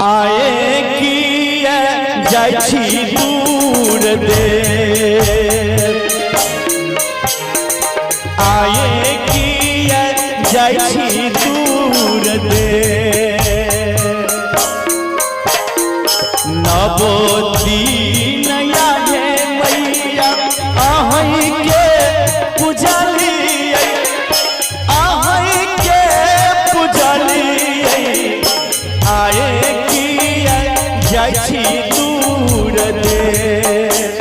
आए किए जाइ छी दूर देश, आए किए जाइ छी दूर देश। नवो दिन आए मैया अहीं के पुजलिए, अहीं के पुजलिए। आए किए जाइ छी दूर देश,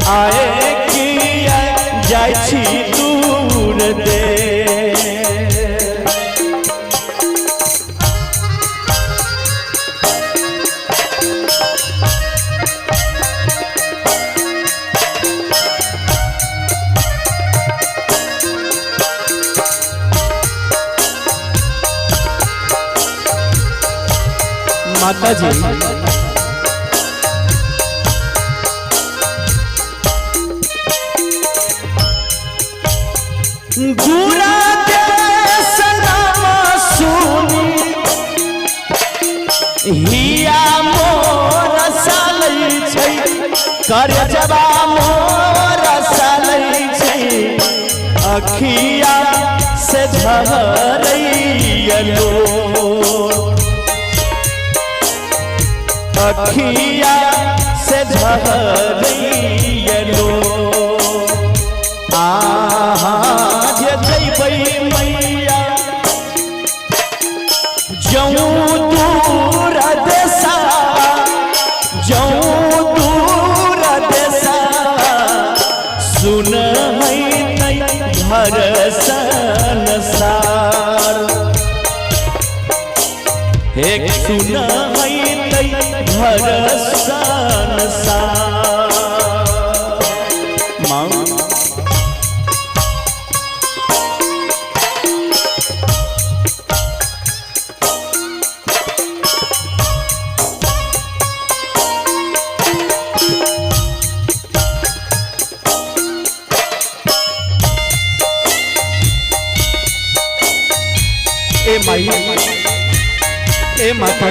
आए किए जाइ छी दूर देश। माता जी दूरा देश नाम सुनी हिया मोर सालै छै, करजबा मोर सालै छै। अखिया से झरैयलो, अखिया से झरैयलो। आहाँ जे जैबै मैया जऊँ दूर देशा, जऊँ दूर देशा। सुनबै घर संसार, एक सुनबै घर संसार। माँ ए माई ए माता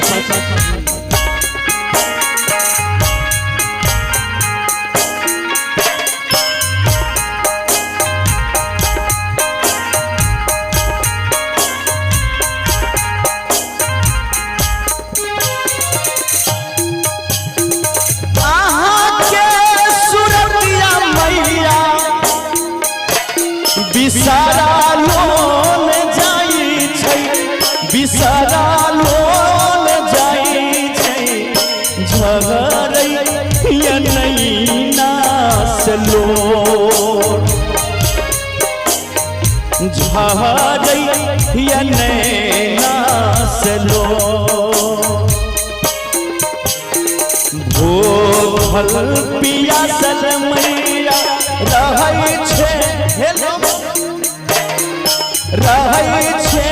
बिसारा लोन जाई छै, बिसारा लोन जाई छै। झगड़ैया नैना से लोन, झगड़ैया नैना से लोन। भूखल पियासल मैया रहै छै, रहै छै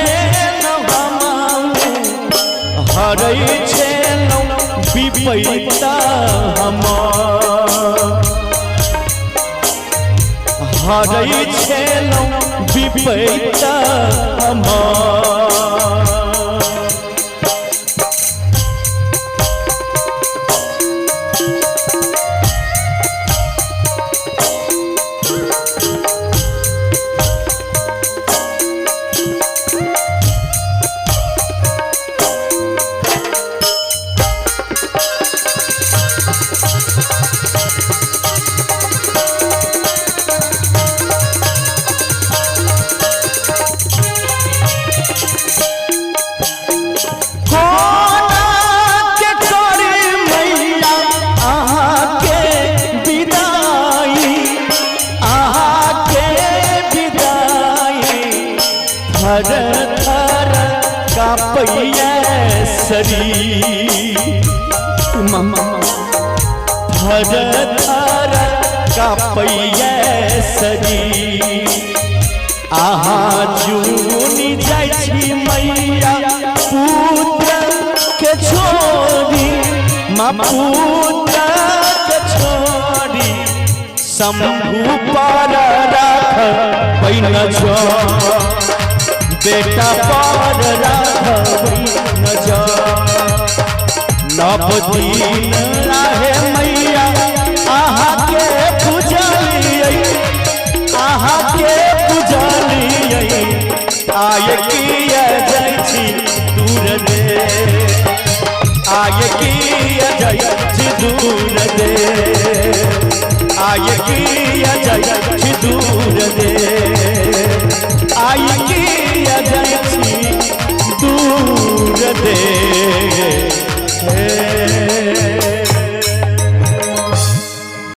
हरै छै विपैता हमर, हरै छै विपैता हमर। थर थर कांपैया शरीर, थर थर कांपैया शरीर। आहाँ जूनी जाइ छी मैया पुत्र के छोड़ी, माँ पुत्र के छोड़ी। शंभु पर राख पैन बेटा पर राघवी नजर। नव दिन रहे मैया आहा के पूजलियै, आहा के पूजलियै। आय किया जाइ छी दूर दे, आय किया जाइ छी दूर दे, आय किया जाइ